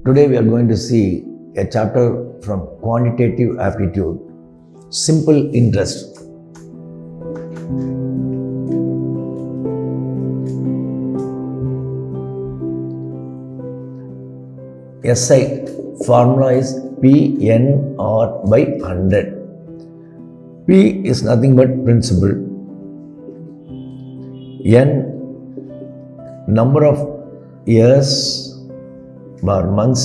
Today we are going to see a chapter from quantitative aptitude, simple interest. SI formula is PNR by 100. P is nothing but principal. N number of years or months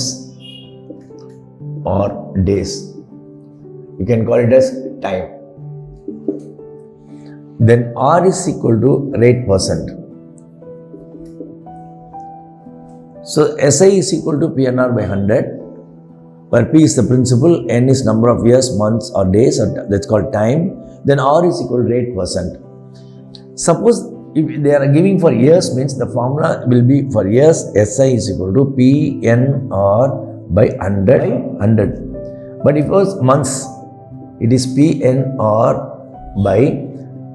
or days. You can call it as time. Then R is equal to rate percent. So SI is equal to PNR by 100, where P is the principal, N is number of years, months or days, or that's called time. Then R is equal to rate percent. Suppose if they are giving for years, means the formula will be for years, SI is equal to PNR by 100. But if it was months, it is PNR by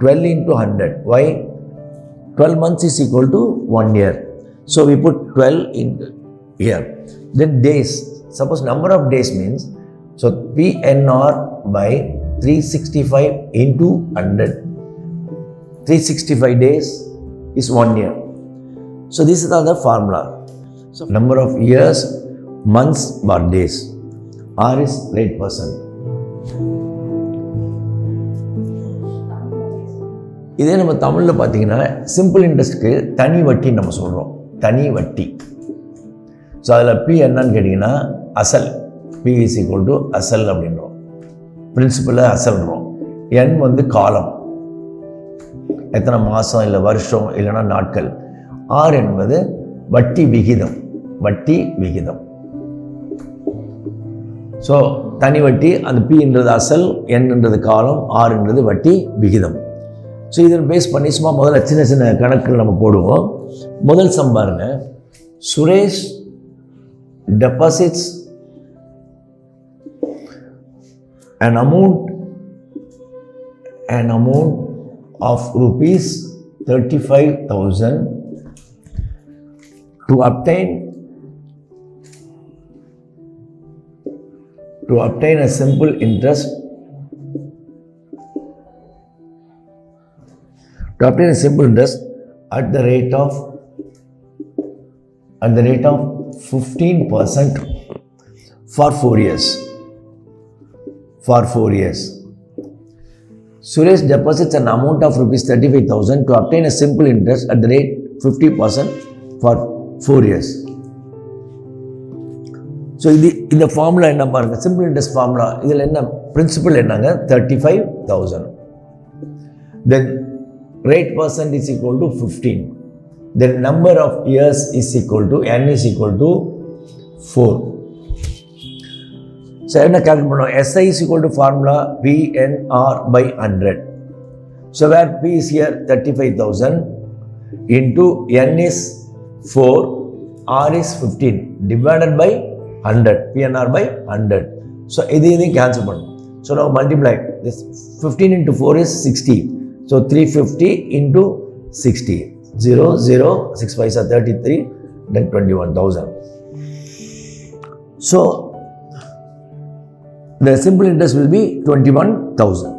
12 into 100. Why? 12 months is equal to 1 year. So we put 12 in here. Then days, suppose number of days means, so PNR by 365 into 100. 365 days is 1 year. So this is the formula. So number of years, months or days. R is rate percent. இதே நம்ம தமிழில் பார்த்தீங்கன்னா simple இன்ட்ரெஸ்ட்க்கு தனி வட்டி நம்ம சொல்கிறோம், தனி வட்டி. ஸோ அதில் பி என்னன்னு கேட்டிங்கன்னா அசல், பி இஸ் ஈக்குவல் டு அசல் அப்படின்றோம், பிரின்சிபலை அசல்ன்றோம். என் வந்து காலம், எத்தனை மாதம் இல்லை வருஷம் இல்லைன்னா நாட்கள். ஆர் என்பது வட்டி விகிதம், வட்டி விகிதம். ஸோ தனி வட்டி, அந்த பின்றது அசல், என்னன்றது காலம், ஆர்ன்றது வட்டி விகிதம். ஸோ இதை பேஸ் பண்ணி சும்மா முதல்ல சின்ன சின்ன கணக்குகள் நம்ம போடுவோம். முதல் சம் பாருங்க. Suresh deposits an amount of rupees 35,000 to obtain a simple interest at the rate of 15% for 4 years. For 4 years. Suresh deposits an amount of rupees 35,000 to obtain a simple interest at the rate 50% for 4 years. So இந்த formula என்ன பாருங்க, simple interest formula. இதில் என்ன principal என்னங்க, 35,000. Then rate percent is equal to 15. Then number of years is equal to n is equal to 4. So என்ன calculate பண்ணுவோம், SI is equal to formula PNR by 100. So where P is here 35,000 into n is 4, R is 15 divided by 100, PNR by 100. So இதையும் cancel பண்ணும். So now multiply this. 15 into 4 is 60. So 350 into 60. 0, 0, 6 5 are 33, then 21,000. So the simple interest will be 21,000.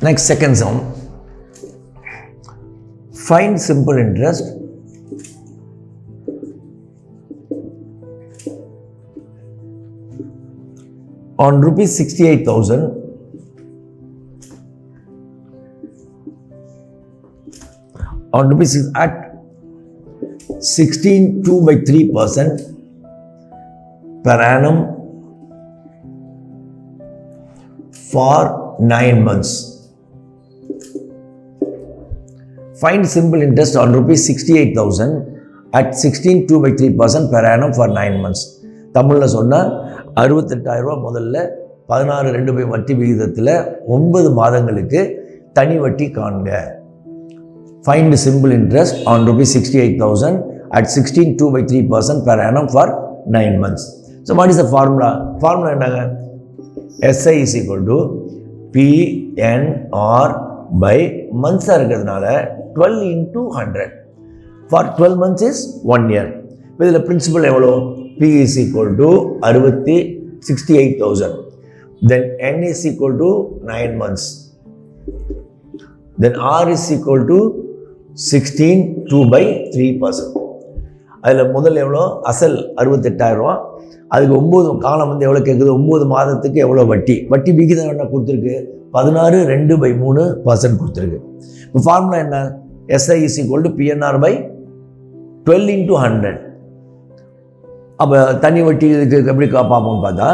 Next, second sum. Find simple interest on rupees 68,000 on rupees at 16.2/3% per annum for 9 months. Find simple interest on rupees 68,000 at 16.2/3% per annum for 9 months. தமிழில் சொன்னால் 68,000 முதல்ல 16.2 வட்டி விகிதத்தில் 9 மாதங்களுக்கு தனி வட்டி காண்க. Find simple interest on rupees 68,000 at 16.2/3% per annum for 9 months. So what is the formula? Formula என்னங்க? SI is equal to PNR by months இருக்கிறதுனால 12 into 100. For 12 months is 1 year. இப்போ இதில் பிரின்சிபல் எவ்வளோ? P is equal to 68,000. Then N is equal to 9 months. Then R is equal to 16 2 by 3%. அதில் முதல் எவ்வளோ? அசல் 68,000. அதுக்கு 9 காலம் வந்து எவ்வளோ கேட்குது? 9 மாதத்துக்கு எவ்வளோ வட்டி? வட்டி விகிதம் என்ன கொடுத்துருக்கு? 16 2/3% கொடுத்துருக்கு. இப்போ ஃபார்முலா என்ன? SI is equal to PNR by 12 into 100. அப்போ தனி வட்டி இதுக்கு எப்படி பார்ப்போம்னு பார்த்தா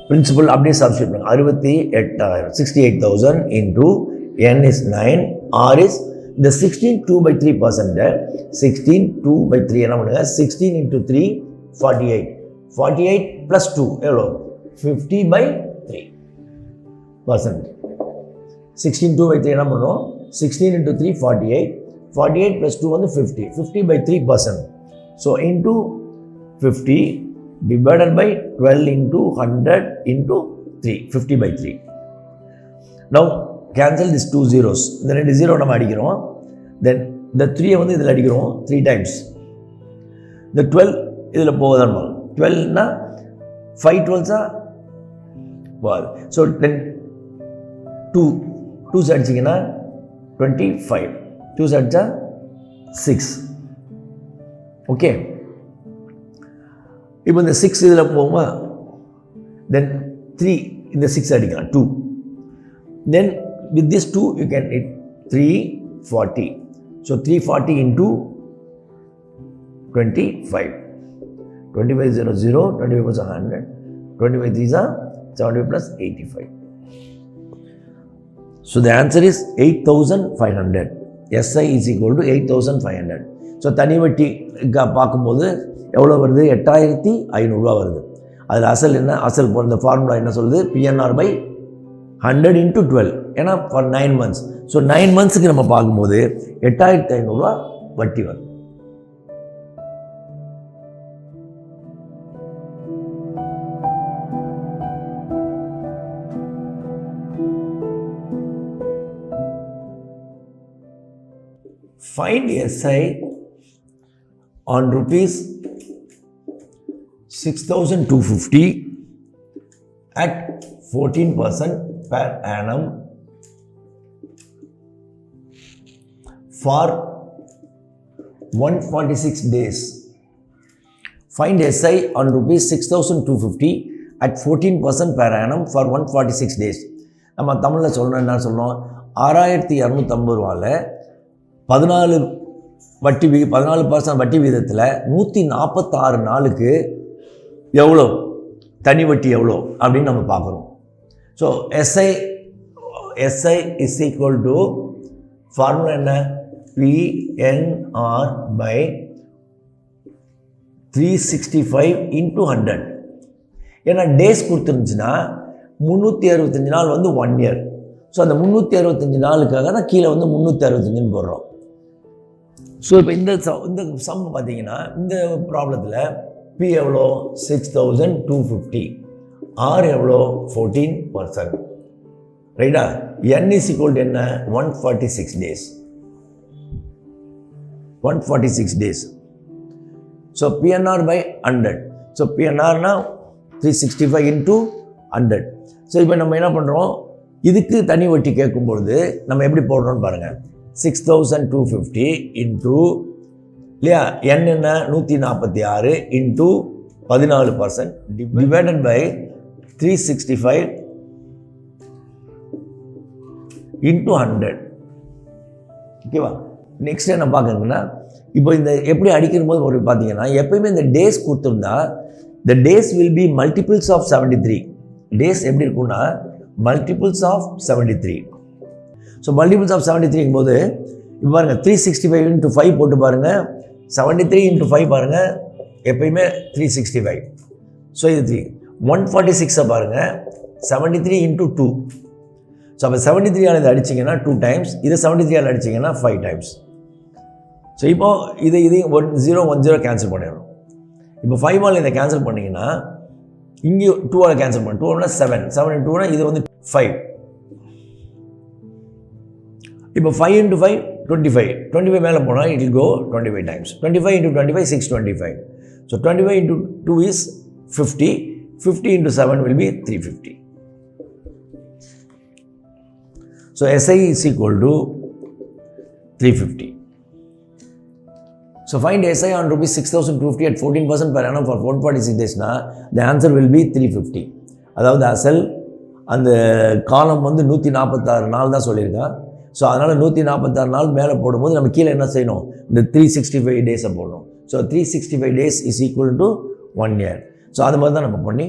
பிரின்சிபல் அப்படியே சப்ஸ்டியூட் பண்ணுங்க. 68,000 into N is 9, R is இந்த 16 2/3%. 16 2/3 என்ன பண்ணுங்க? 16 into 3 48. 48 plus 2 எவ்வளோ? 50/3%. 16 2/3 என்ன பண்ணுறோம்? 16 into 3 48. 48 plus 2 வந்து 50. 50/3%. So into 50 divided by 12 into 100 into 3. 50/3. Now cancel these 2 zeros. இந்த 2 zero நம்ம அடிக்கிறோம். Then the 3 வந்து இதில் அடிக்கிறோம் 3 times. The 12 இதில் போகுதான். 12னா 5 12s போகாது. ஸோ தென் 2 அடிச்சிங்கன்னா 25. 2 அடிச்சா 6. ஓகே, இப்போ இந்த 6 இதில் போகுமா? தென் 3 இந்த 6 அடிக்கலாம் 2. தென் with this 2 you can hit 340. So 340 into 25. 25 0 0, 25 plus 100, 25 3s are 75 plus 85. So the answer is 8,500. SI is equal to 8,500. So தனி வட்டி பார்க்கும்போது எவ்வளோ வருது? 8,500 வருது. அதில் அசல் என்ன? அசல் இந்த ஃபார்முலா என்ன சொல்லுது? PNR by 100 into 12. ஏன்னா ஃபார் 9 months. ஸோ 9 monthsக்கு நம்ம பார்க்கும்போது 8,500 வட்டி வரும். Find SI on rupees 6,250 at 14% per annum for 146 days. Find SI on rupees 6,250 at 14% per annum for 146 days. நம்ம தமிழில் சொல்லணும் என்ன சொல்லணும்? 6,250 ரூபாயில் 14% வட்டி விகிதத்தில் 146 நாளுக்கு எவ்வளோ தனி வட்டி எவ்வளோ அப்படின்னு நம்ம பார்க்குறோம். So SI is equal to formula என்ன? PNR by 365 into 100. ஏன்னா டேஸ் கொடுத்துருந்துச்சுன்னா 365 நாள் வந்து 1 year. ஸோ அந்த 365 நாளுக்காக தான் கீழே வந்து 365 போடுறோம். ஸோ இப்போ இந்த சம் பார்த்தீங்கன்னா இந்த ப்ராப்ளத்தில் P எவ்வளோ? 6,250. R எவ்வளோ? 14%. ரைட்டா? N is equal to என்ன? 146 days. 146 days. So PNR by 100. So PNRனா 365 into 100. ஸோ இப்போ நம்ம என்ன பண்ணுறோம்? இதுக்கு தனி வட்டி கேட்கும்பொழுது நம்ம எப்படி போடுறோம்னு பாருங்கள். 6,250 into இல்லையா? N என்ன? 146 into 14% divided by 365 into 100. ஓகேவா? நெக்ஸ்ட் என்ன பார்க்குறீங்கன்னா, இப்போ இந்த எப்படி அடிக்கிற போது ஒரு பார்த்தீங்கன்னா எப்பயுமே இந்த டேஸ் கொடுத்துருந்தா the days will be multiples of 73. டேஸ் எப்படி இருக்குன்னா multiples of 73. So multiples of 73 போது இப்போ பாருங்கள் 365 into 5 போட்டு பாருங்கள். 73 into 5 பாருங்கள், எப்பயுமே 365. ஸோ இது 3. 146 பாருங்கள், 73 into 2. ஸோ அப்போ 73 ஆல் இதை அடிச்சிங்கன்னா 2 times, இதை 73 ஆல் அடிச்சிங்கன்னா 5 times. ஸோ இப்போது இதையும் 1 0 1 0 கேன்சல் பண்ணிடணும். இப்போ 5 ஆல் இதை கேன்சல் பண்ணிங்கன்னா இங்கேயும் 2 கேன்சல் பண்ண 2 7 7 2 இது வந்து 5. இப்போ 5 into 5 25 மேலே போனால் it will go 25 times. 25 into 25 625. So 25 into 2 is 50. 50 into 7 will be 350. So SI is equal to 350. So find SI on rupees 6,250 at 14% per annum for 446 days. The answer will be 350. அதாவது அசல் அந்த காலம் வந்து 146 நாள் தான் சொல்லியிருக்கான். ஸோ அதனால் 146 நாள் மேலே போடும்போது நம்ம கீழே என்ன செய்யணும், இந்த 365 டேஸை போடணும். So 365 days is equal to 1 year. So அது மாதிரி தான் நம்ம பண்ணி